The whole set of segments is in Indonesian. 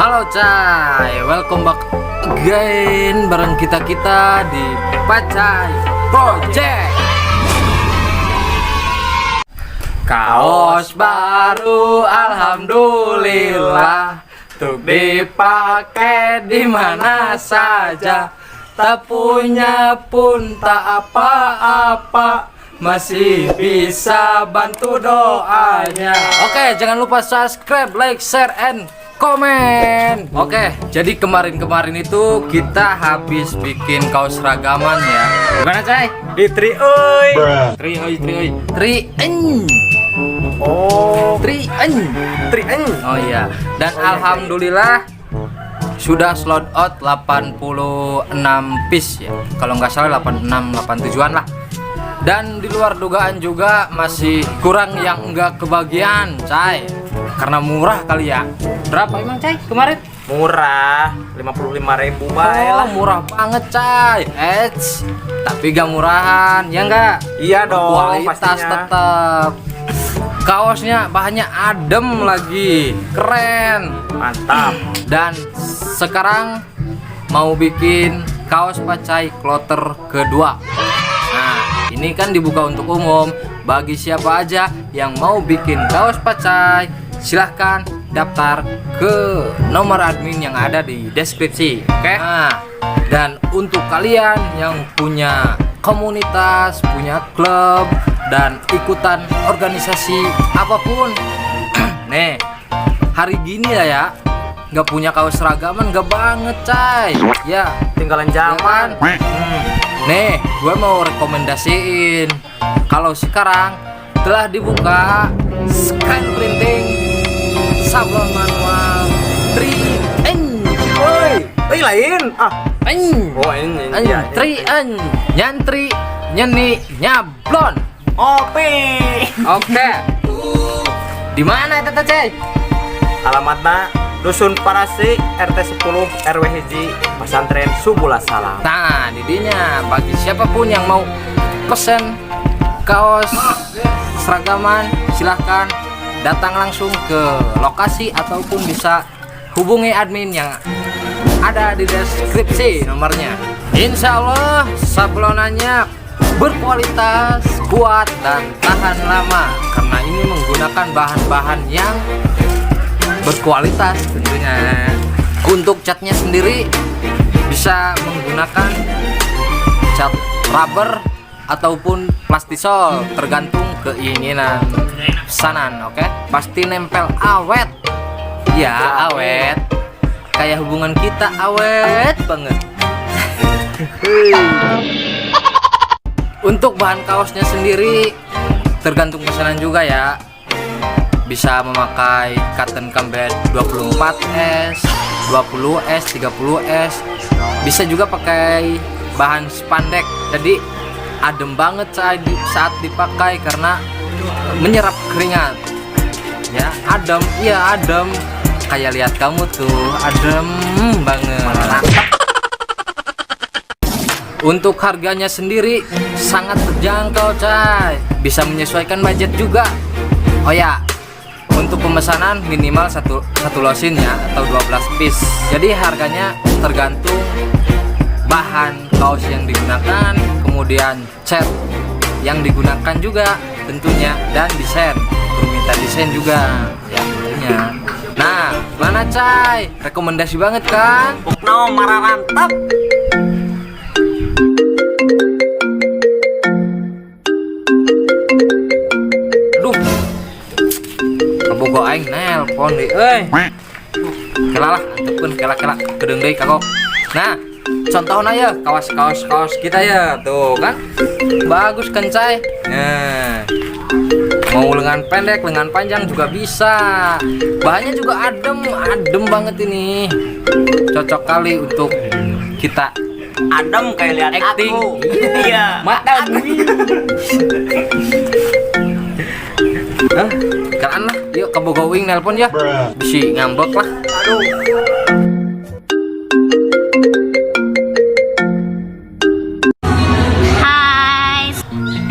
Halo Cai, welcome back again bareng kita di Pacai Project. Kaos baru alhamdulillah, untuk dipakai di mana saja. Tak punya pun tak apa-apa, masih bisa bantu doanya. Oke, jangan lupa subscribe, like, share, and komen. Oke, jadi kemarin itu kita habis bikin kaos seragaman ya. Gimana Cai? Di tri euy. Tri en. Oh iya. Dan alhamdulillah sudah sold out 86 piece ya. Kalau nggak salah 86 87-an lah. Dan di luar dugaan juga masih kurang yang nggak kebagian, Cai. Karena murah kali ya. Berapa emang Cai kemarin? Murah, 55.000 bae lah. Murah banget Cai. Tapi gak murahan, ya enggak? Iya dong, kualitas pastinya. tetap. Kaosnya bahannya adem lagi, keren, Mantap. Dan sekarang mau bikin kaos Pacai kloter kedua. Nah, ini kan dibuka untuk umum. Bagi siapa aja yang mau bikin kaos Pacai, silahkan daftar ke nomor admin yang ada di deskripsi. Oke? Nah, dan untuk kalian yang punya komunitas, punya klub, dan ikutan organisasi apapun, nih hari gini ya, nggak punya kaos seragaman nggak banget Cai. Ya, Tinggalan zaman. nih gue mau rekomendasiin kalau sekarang telah dibuka screen printing sablon manual 3N. Woi, lain. Oh, ini. Iya, 3N nyantri nyeni nyablon. Oke. Oke. Di mana Tata Cai? Alamatnya Dusun Parasi, RT 10 RW Hiji, Pesantren Subula Salam. Nah, didinya bagi siapapun yang mau pesen kaos seragaman, silahkan datang langsung ke lokasi ataupun bisa hubungi admin yang ada di deskripsi nomornya. Insya Allah sablonannya berkualitas, kuat, dan tahan lama karena ini menggunakan bahan-bahan yang berkualitas tentunya. Untuk catnya sendiri bisa menggunakan cat rubber ataupun plastisol tergantung keinginan pesanan. Oke, pasti nempel awet ya, awet kayak hubungan kita awet banget. Untuk bahan kaosnya sendiri tergantung pesanan juga ya. Bisa memakai cotton combat 24S, 20S, 30S. Bisa juga pakai bahan spandek. Jadi adem banget saat dipakai karena menyerap keringat. Ya, adem. Iya, adem. Kayak lihat kamu tuh, adem banget. Untuk harganya sendiri sangat terjangkau, Cai. Bisa menyesuaikan budget juga. Oh ya, untuk pemesanan minimal satu losin ya, atau 12 piece. Jadi harganya tergantung bahan kaos yang digunakan, kemudian cat yang digunakan juga tentunya, dan desain. Minta desain juga ya tentunya. Nah, mana Cai? Rekomendasi banget kan? No, marah mantap. Aduh, kebogo aing nelpon deh, kelalah antepun kela gedeng deui kagok. Nah, contohnya ya kaos kita ya, tuh kan bagus kan Cai. Nah, mau lengan pendek, lengan panjang juga bisa. Bahannya juga adem banget ini. Cocok kali untuk kita Adem kayak lihat acting. aku. Iya. Mata gue. Kan lah, yuk kebogowing nelpon ya. Bisi ngambek lah. Aduh. Hai.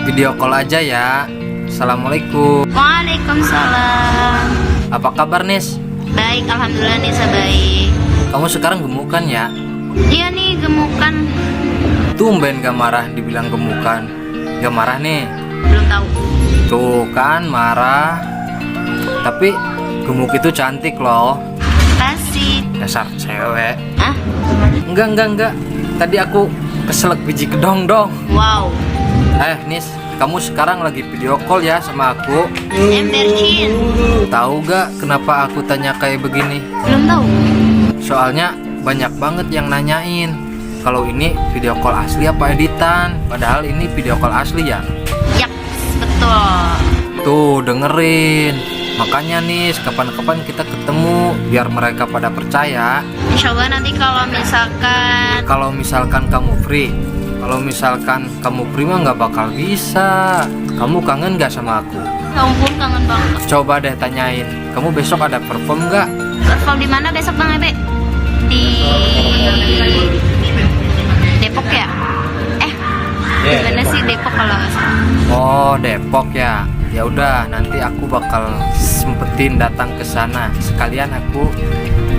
Video call aja ya. Assalamualaikum. Waalaikumsalam. Apa kabar Nis? Baik, alhamdulillah Nisa baik. Kamu sekarang gemukan ya? Iya nih gemukan. Tumben gak marah dibilang gemukan. Gak marah nih. Belum tahu. Tuh kan marah. Tapi gemuk itu cantik loh. Kasih. Dasar cewek. Ah? Enggak. Tadi aku keselak biji kedong dong. Wow. Nis, kamu sekarang lagi video call ya sama aku. Embercin. Tahu gak kenapa aku tanya kayak begini? Belum tahu. Soalnya banyak banget yang nanyain kalau ini video call asli apa editan. Padahal ini video call asli ya. Yap, betul. Tuh dengerin. Makanya nih kapan-kapan kita ketemu biar mereka pada percaya. Insya Allah nanti Kalau misalkan kamu free. Kalau misalkan kamu free mah nggak bakal bisa. Kamu kangen nggak sama aku? ya ampun kangen banget. Coba deh tanyain. Kamu besok ada perform nggak? Perform di mana besok Bang Ebe? Di Depok ya? Di mana sih Depok kalau nggak salah? Oh Depok ya. Ya udah nanti aku bakal sempetin datang ke sana. Sekalian aku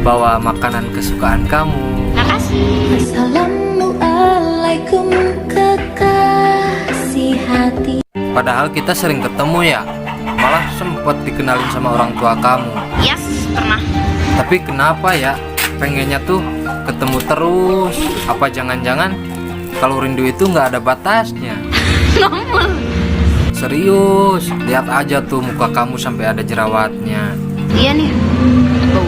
bawa makanan kesukaan kamu. Makasih. Assalamualaikum kekasih hati. Padahal kita sering ketemu ya. Malah sempet dikenalin sama orang tua kamu. Yes, pernah. Tapi kenapa ya pengennya tuh ketemu terus? Apa jangan-jangan kalau rindu itu nggak ada batasnya? Ngomong. Serius, lihat aja tuh muka kamu sampai ada jerawatnya. Iya nih. Bau.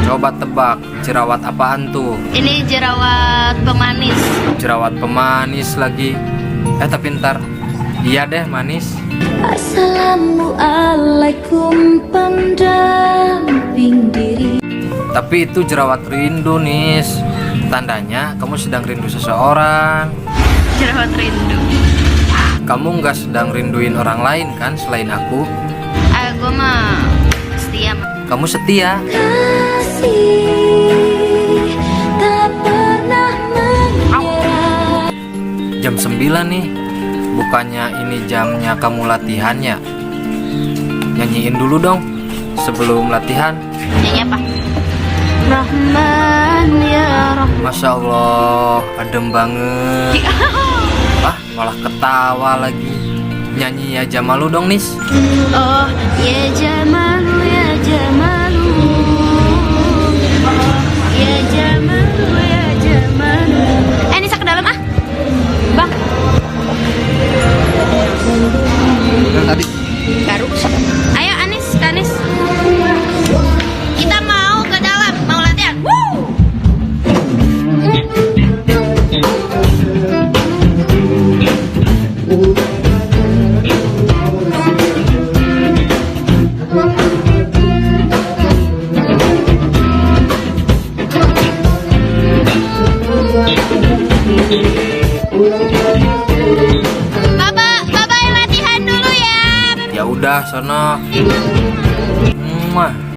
Coba tebak, jerawat apaan tuh? Ini jerawat pemanis. Jerawat pemanis lagi. Tapi ntar, iya deh manis. Assalamualaikum pendamping diri. Tapi itu jerawat rindu nis. Tandanya kamu sedang rindu seseorang. Jerawat rindu. Kamu nggak sedang rinduin orang lain kan selain aku? Gue mah setia. Kamu setia? Kasih tak pernah menyerah. Jam 9 nih. Bukannya ini jamnya kamu latihan ya? Nyanyiin dulu dong sebelum latihan. Nyanyi apa? Rahman ya Rahman. Masya Allah, adem banget. Malah ketawa lagi. Nyanyi ya Jamalu dong nis. Oh ya Jamalu ya Jamalu. Ya Jamalu ya Jamalu. Nisa ke dalam ah. Bang. Tadi Baru. Ayo Anis, Anis. Kita mau ke dalam, mau latihan. Woo! Baba yang latihan dulu ya. ya udah sono. Mwah.